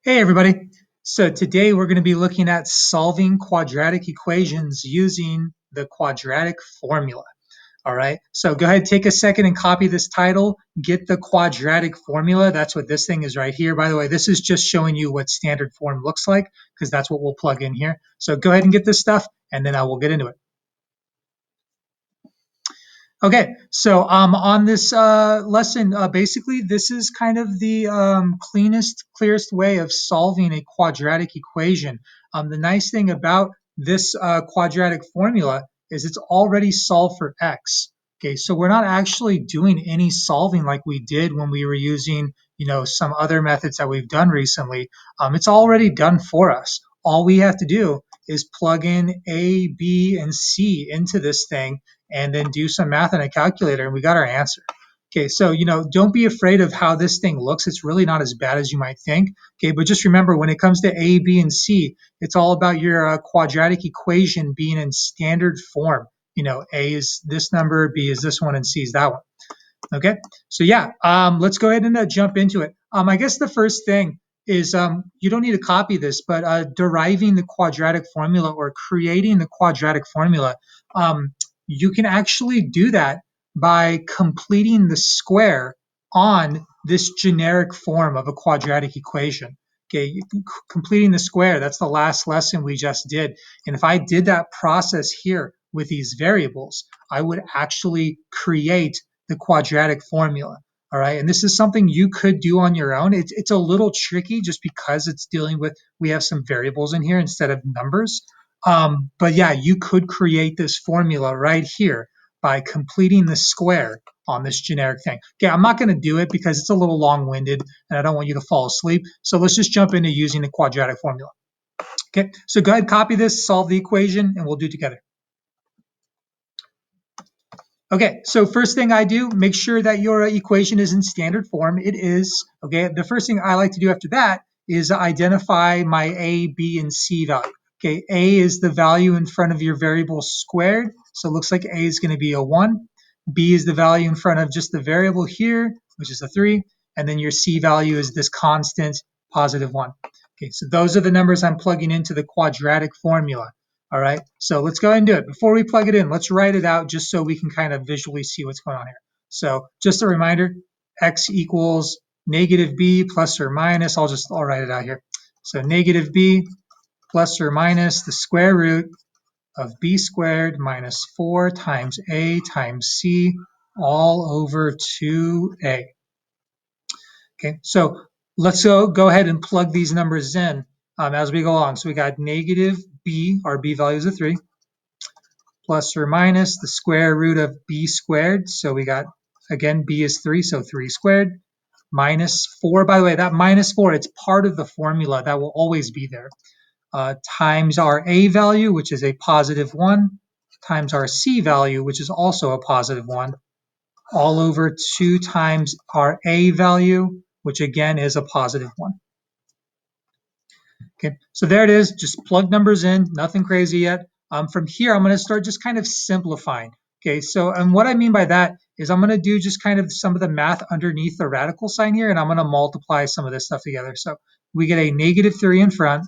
Hey everybody. So today we're going to be looking at solving quadratic equations using the quadratic formula. All right. So go ahead, take a second and copy this title. Get the quadratic formula. That's what this thing is right here. By the way, this is just showing you what standard form looks like because that's what we'll plug in here. So go ahead and get this stuff and then I will get into it. Okay, so on this lesson, basically this is kind of the cleanest, clearest way of solving a quadratic equation. The nice thing about this quadratic formula is it's already solved for x. Okay, so we're not actually doing any solving like we did when we were using, some other methods that we've done recently. It's already done for us. All we have to do is plug in a, b, and c into this thing and then do some math on a calculator, and we got our answer. Okay, so don't be afraid of how this thing looks. It's really not as bad as you might think. Okay, but just remember when it comes to A, B, and C, it's all about your quadratic equation being in standard form. A is this number, B is this one, and C is that one. Okay, so yeah, let's go ahead and jump into it. I guess the first thing is you don't need to copy this, but deriving the quadratic formula or creating the quadratic formula, you can actually do that by completing the square on this generic form of a quadratic equation. Okay, completing the square, that's the last lesson we just did. And if I did that process here with these variables, I would actually create the quadratic formula. All right. And this is something you could do on your own. It's a little tricky just because it's dealing with, we have some variables in here instead of numbers. But yeah, you could create this formula right here by completing the square on this generic thing. Okay, I'm not going to do it because it's a little long-winded and I don't want you to fall asleep. So let's just jump into using the quadratic formula. Okay, so go ahead, copy this, solve the equation, and we'll do it together. Okay, so first thing I do, make sure that your equation is in standard form. It is. Okay, the first thing I like to do after that is identify my A, B, and C value. Okay, A is the value in front of your variable squared, so it looks like A is going to be a 1. B is the value in front of just the variable here, which is a 3, and then your C value is this constant, positive 1. Okay, so those are the numbers I'm plugging into the quadratic formula. All right, so let's go ahead and do it. Before we plug it in, let's write it out just so we can kind of visually see what's going on here. So just a reminder, x equals negative b plus or minus, I'll write it out here. So negative b plus or minus the square root of b squared minus 4 times a times c all over 2a. Okay, so let's go ahead and plug these numbers in as we go along. So we got negative b, our b value is a 3, plus or minus the square root of b squared. So we got, again, b is 3, so 3 squared, minus 4. By the way, that minus 4, it's part of the formula. That will always be there. Times our a value, which is a positive 1, times our c value, which is also a positive 1, all over 2 times our a value, which again is a positive 1. Okay, so there it is. Just plug numbers in, nothing crazy yet. From here, I'm going to start just kind of simplifying. Okay, so and what I mean by that is I'm going to do just kind of some of the math underneath the radical sign here, and I'm going to multiply some of this stuff together. So we get a negative 3 in front,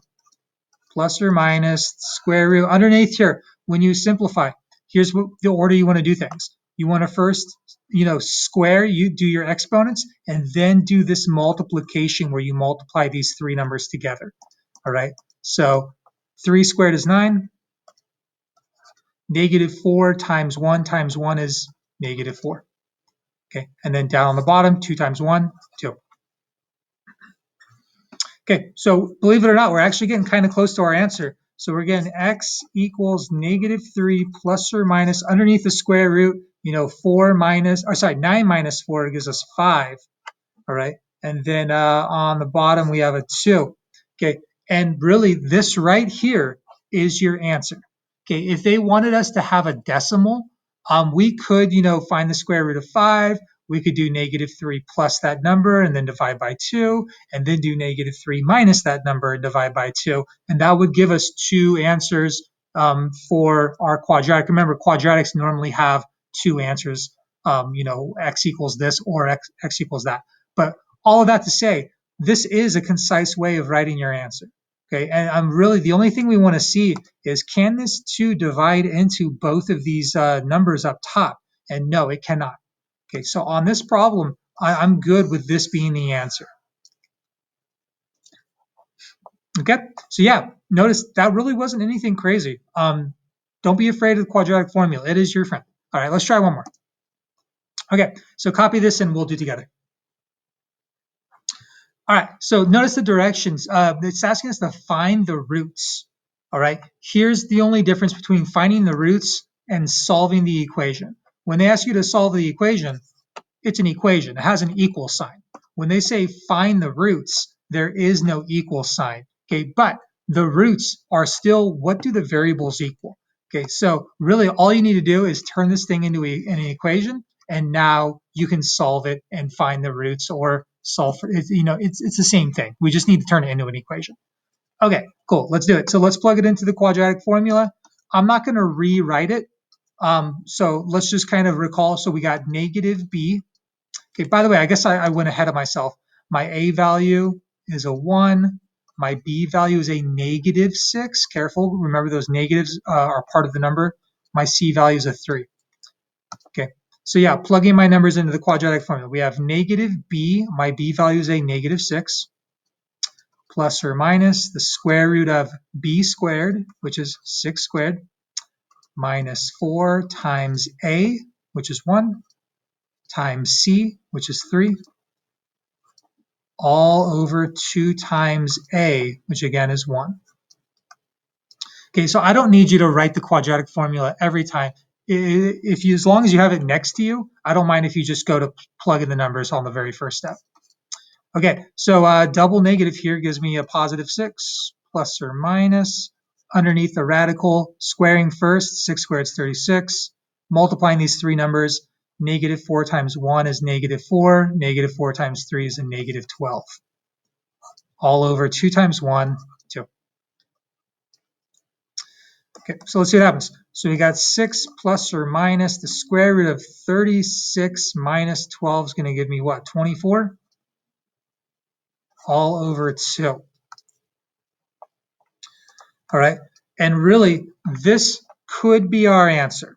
plus or minus square root. Underneath here, when you simplify, here's what the order you want to do things. You want to first, square, you do your exponents, and then do this multiplication where you multiply these three numbers together. All right, so 3 squared is 9. Negative 4 times 1 is negative 4. Okay, and then down on the bottom, 2 times 1, 2. Okay, so believe it or not, we're actually getting kind of close to our answer. So we're getting x equals negative 3 plus or minus, underneath the square root, 9 minus 4 gives us 5. All right, and then on the bottom, we have a 2. Okay, and really this right here is your answer. Okay, if they wanted us to have a decimal, we could, find the square root of 5. We could do negative 3 plus that number and then divide by 2, and then do negative 3 minus that number and divide by 2. And that would give us two answers for our quadratic. Remember, quadratics normally have two answers, x equals this or x equals that. But all of that to say, this is a concise way of writing your answer. Okay, and I'm really, the only thing we want to see is, can this 2 divide into both of these numbers up top? And no, it cannot. Okay, so on this problem, I'm good with this being the answer. Okay, so yeah, notice that really wasn't anything crazy. Don't be afraid of the quadratic formula. It is your friend. All right, let's try one more. Okay, so copy this and we'll do together. All right, so notice the directions. It's asking us to find the roots. All right, here's the only difference between finding the roots and solving the equation. When they ask you to solve the equation, it's an equation. It has an equal sign. When they say find the roots, there is no equal sign. Okay, but the roots are still, what do the variables equal? Okay, so really all you need to do is turn this thing into an equation, and now you can solve it and find the roots, or solve for it. It's the same thing. We just need to turn it into an equation. Okay, cool. Let's do it. So let's plug it into the quadratic formula. I'm not going to rewrite it. So let's just kind of recall. So we got negative b. Okay, by the way, I guess I went ahead of myself. My a value is a 1. My b value is a negative 6. Careful, remember those negatives are part of the number. My c value is a 3. Okay, so yeah, plugging my numbers into the quadratic formula. We have negative b, my b value is a negative 6, plus or minus the square root of b squared, which is 6 squared, minus 4 times a, which is 1, times c, which is 3, all over 2 times a, which again is 1. Okay, so I don't need you to write the quadratic formula every time. As long as you have it next to you, I don't mind if you just go to plug in the numbers on the very first step. Okay, so double negative here gives me a positive 6, plus or minus. Underneath the radical, squaring first, 6 squared is 36. Multiplying these 3 numbers, negative 4 times 1 is negative 4. Negative 4 times 3 is a negative 12. All over 2 times 1, 2. Okay, so let's see what happens. So we got 6 plus or minus the square root of 36 minus 12 is going to give me what, 24? All over 2. All right, and really, this could be our answer.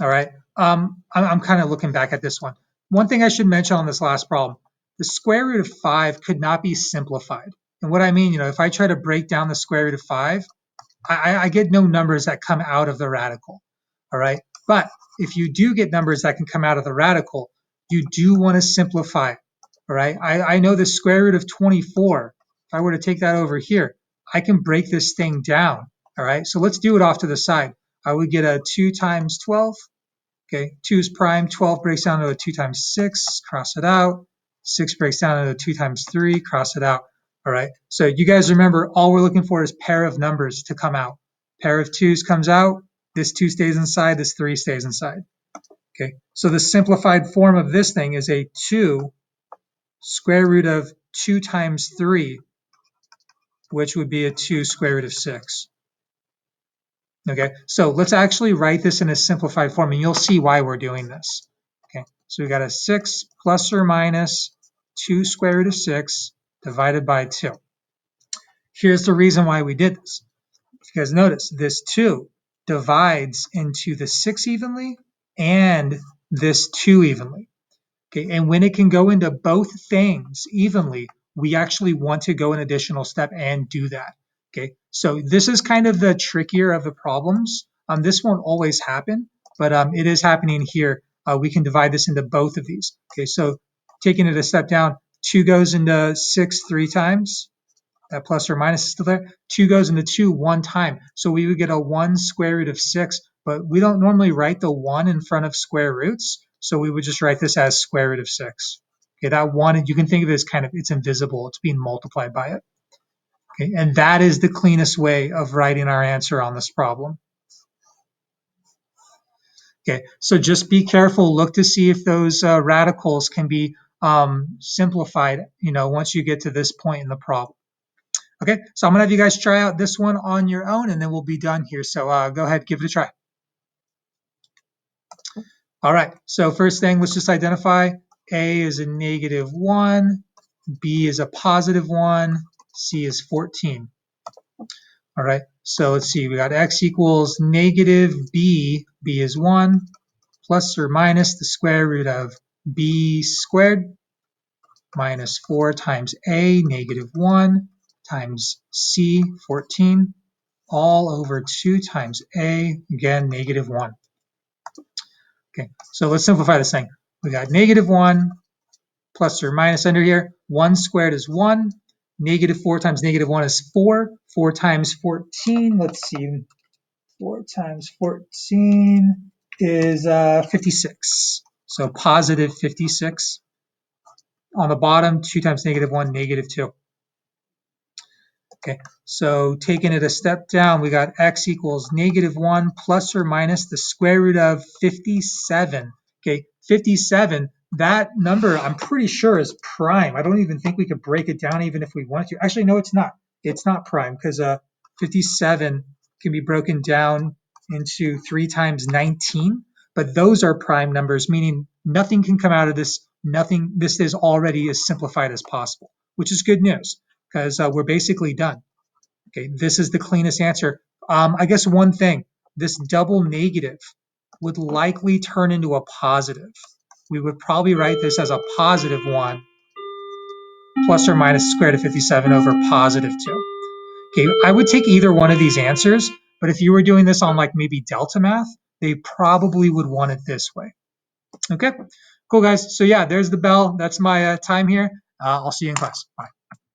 All right, I'm kind of looking back at this one. One thing I should mention on this last problem, the square root of 5 could not be simplified. And what I mean, if I try to break down the square root of 5, I get no numbers that come out of the radical. All right, but if you do get numbers that can come out of the radical, you do want to simplify. All right, I know the square root of 24. If I were to take that over here, I can break this thing down. All right, so let's do it off to the side. I would get a 2 times 12. Okay, 2 is prime, 12 breaks down to a 2 times 6, cross it out. 6 breaks down to a 2 times 3, cross it out. All right, so you guys remember, all we're looking for is pair of numbers to come out. Pair of 2's comes out, this 2 stays inside, this 3 stays inside. Okay, so the simplified form of this thing is a 2 square root of 2 times 3, which would be a 2 square root of 6. Okay, so let's actually write this in a simplified form, and you'll see why we're doing this. Okay, so we got a 6 plus or minus 2 square root of 6 divided by 2. Here's the reason why we did this. Because notice, this 2 divides into the 6 evenly and this 2 evenly. Okay, and when it can go into both things evenly, we actually want to go an additional step and do that. Okay, so this is kind of the trickier of the problems. This won't always happen, but it is happening here. We can divide this into both of these. Okay, so taking it a step down, 2 goes into 6 3 times. That plus or minus is still there. 2 goes into 2 1 time. So we would get a 1 square root of 6, but we don't normally write the 1 in front of square roots. So we would just write this as square root of 6. Okay, that 1, you can think of it as kind of, it's invisible. It's being multiplied by it. Okay, and that is the cleanest way of writing our answer on this problem. Okay, so just be careful. Look to see if those radicals can be simplified, once you get to this point in the problem. Okay, so I'm going to have you guys try out this one on your own, and then we'll be done here. So go ahead, give it a try. All right, so first thing, let's just identify A is a negative 1, B is a positive 1, C is 14. All right, so let's see, we got x equals negative b is 1, plus or minus the square root of b squared minus 4 times a, negative 1, times c, 14, all over 2 times a, again, negative 1. Okay, so let's simplify this thing. We got negative 1 plus or minus under here. 1 squared is 1. Negative 4 times negative 1 is 4. 4 times 14, let's see, 4 times 14 is 56. So positive 56. On the bottom, 2 times negative 1, negative 2. Okay, so taking it a step down, we got x equals negative 1 plus or minus the square root of 57. Okay, 57, that number I'm pretty sure is prime. I don't even think we could break it down even if we wanted to. Actually, no, it's not. It's not prime because 57 can be broken down into 3 times 19. But those are prime numbers, meaning nothing can come out of this. Nothing. This is already as simplified as possible, which is good news because we're basically done. Okay, this is the cleanest answer. I guess one thing, this double negative would likely turn into a positive. We would probably write this as a positive 1 plus or minus square root of 57 over positive 2. Okay, I would take either one of these answers, but if you were doing this on like maybe delta math, they probably would want it this way. Okay, cool guys. So yeah, there's the bell. That's my time here. I'll see you in class. Bye.